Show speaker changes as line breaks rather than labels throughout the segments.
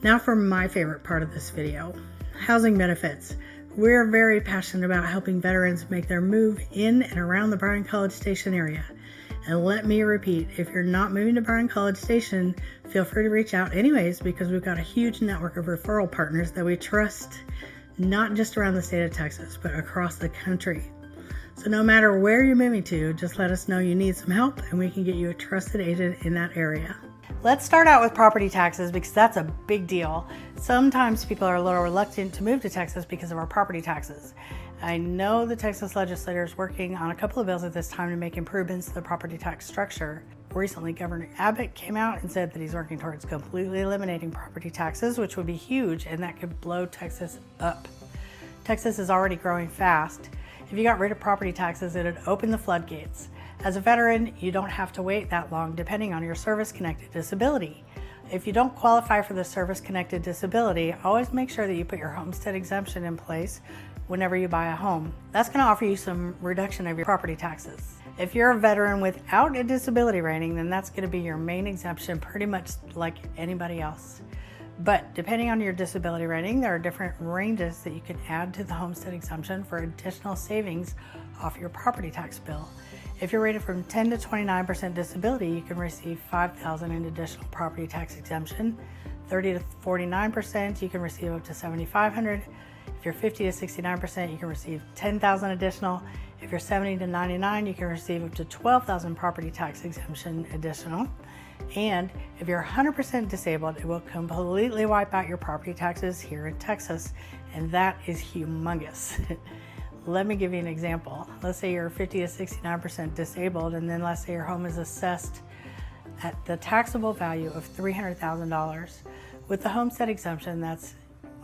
Now for my favorite part of this video, housing benefits. We're very passionate about helping veterans make their move in and around the Bryan College Station area. And let me repeat, if you're not moving to Bryan College Station, feel free to reach out anyways, because we've got a huge network of referral partners that we trust, not just around the state of Texas, but across the country. So no matter where you're moving to, just let us know you need some help and we can get you a trusted agent in that area. Let's start out with property taxes because that's a big deal. Sometimes people are a little reluctant to move to Texas because of our property taxes. I know the Texas legislature is working on a couple of bills at this time to make improvements to the property tax structure. Recently, Governor Abbott came out and said that he's working towards completely eliminating property taxes, which would be huge, and that could blow Texas up. Texas is already growing fast. If you got rid of property taxes, it would open the floodgates. As a veteran, you don't have to wait that long depending on your service-connected disability. If you don't qualify for the service-connected disability, always make sure that you put your homestead exemption in place whenever you buy a home. That's going to offer you some reduction of your property taxes. If you're a veteran without a disability rating, then that's going to be your main exemption, pretty much like anybody else. But depending on your disability rating, there are different ranges that you can add to the homestead exemption for additional savings off your property tax bill. If you're rated from 10 to 29% disability, you can receive $5,000 in additional property tax exemption. 30 to 49%, you can receive up to $7,500. If you're 50 to 69%, you can receive $10,000 additional. If you're 70 to 99, you can receive up to $12,000 property tax exemption additional. And if you're 100% disabled, it will completely wipe out your property taxes here in Texas, and that is humongous. Let me give you an example. Let's say you're 50 to 69% disabled, and then let's say your home is assessed at the taxable value of $300,000. With the homestead exemption, that's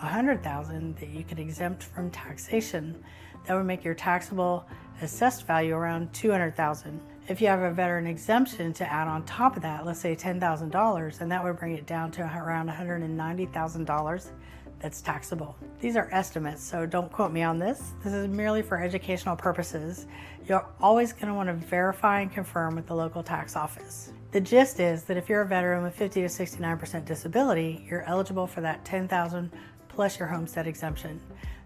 $100,000 that you could exempt from taxation. That would make your taxable assessed value around $200,000. If you have a veteran exemption to add on top of that, let's say $10,000, and that would bring it down to around $190,000 that's taxable. These are estimates, so don't quote me on this. This is merely for educational purposes. You're always going to want to verify and confirm with the local tax office. The gist is that if you're a veteran with 50 to 69% disability, you're eligible for that $10,000 plus your homestead exemption.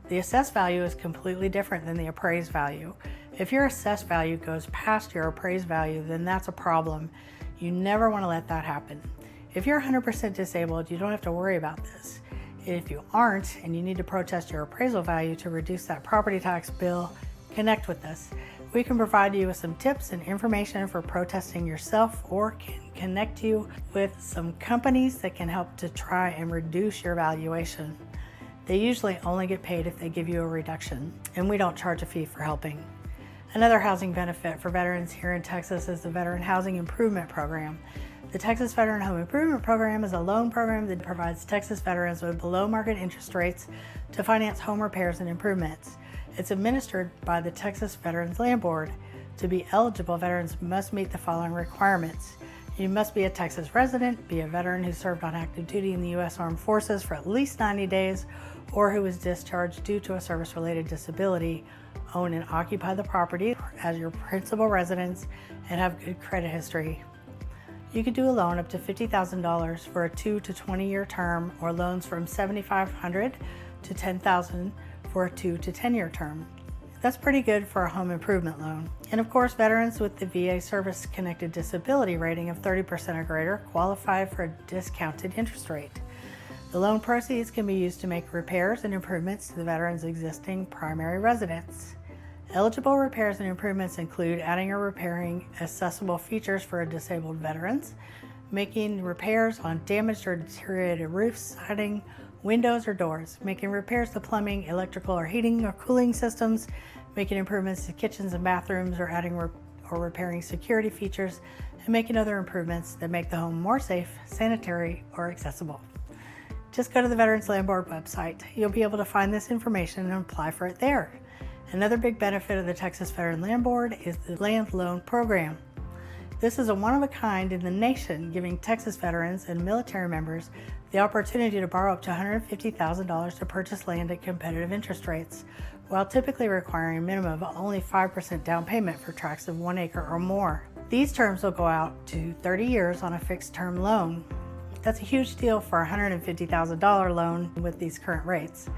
The assessed value is completely different than the appraised value. If your assessed value goes past your appraised value, then that's a problem. You never want to let that happen. If you're 100% disabled, you don't have to worry about this. If you aren't and you need to protest your appraisal value to reduce that property tax bill, connect with us. We can provide you with some tips and information for protesting yourself, or can connect you with some companies that can help to try and reduce your valuation. They usually only get paid if they give you a reduction, and we don't charge a fee for helping. Another housing benefit for veterans here in Texas is the Veteran Housing Improvement Program. The Texas Veteran Home Improvement Program is a loan program that provides Texas veterans with below market interest rates to finance home repairs and improvements. It's administered by the Texas Veterans Land Board. To be eligible, veterans must meet the following requirements. You must be a Texas resident, be a veteran who served on active duty in the U.S. Armed Forces for at least 90 days, or who was discharged due to a service-related disability, own and occupy the property as your principal residence, and have good credit history. You could do a loan up to $50,000 for a 2 to 20-year term, or loans from $7,500 to $10,000 for a 2 to 10-year term. That's pretty good for a home improvement loan. And of course, veterans with the VA service-connected disability rating of 30% or greater qualify for a discounted interest rate. The loan proceeds can be used to make repairs and improvements to the veteran's existing primary residence. Eligible repairs and improvements include adding or repairing accessible features for disabled veterans, making repairs on damaged or deteriorated roofs, siding, windows, or doors, making repairs to plumbing, electrical or heating or cooling systems, making improvements to kitchens and bathrooms, or adding or repairing security features, and making other improvements that make the home more safe, sanitary, or accessible. Just go to the Veterans Land Board website. You'll be able to find this information and apply for it there. Another big benefit of the Texas Veteran Land Board is the Land Loan Program. This is a one-of-a-kind in the nation, giving Texas veterans and military members the opportunity to borrow up to $150,000 to purchase land at competitive interest rates, while typically requiring a minimum of only 5% down payment for tracts of 1 acre or more. These terms will go out to 30 years on a fixed-term loan. That's a huge deal for a $150,000 loan with these current rates.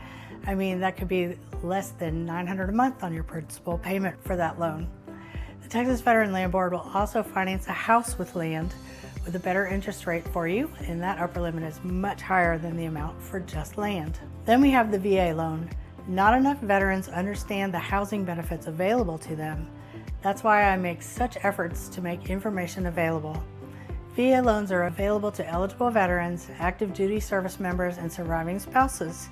I mean, that could be less than $900 a month on your principal payment for that loan. The Texas Veteran Land Board will also finance a house with land with a better interest rate for you, and that upper limit is much higher than the amount for just land. Then we have the VA loan. Not enough veterans understand the housing benefits available to them. That's why I make such efforts to make information available. VA loans are available to eligible veterans, active duty service members, and surviving spouses.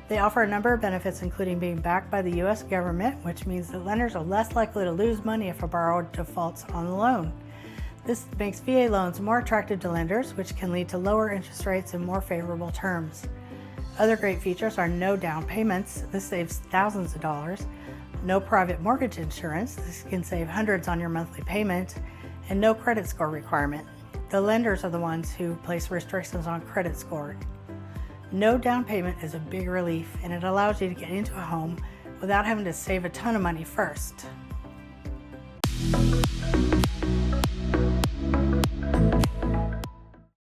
They offer a number of benefits, including being backed by the U.S. government, which means that lenders are less likely to lose money if a borrower defaults on the loan. This makes VA loans more attractive to lenders, which can lead to lower interest rates and more favorable terms. Other great features are no down payments. This saves thousands of dollars. No private mortgage insurance. This can save hundreds on your monthly payment. And no credit score requirement. The lenders are the ones who place restrictions on credit score. No down payment is a big relief, and it allows you to get into a home without having to save a ton of money first.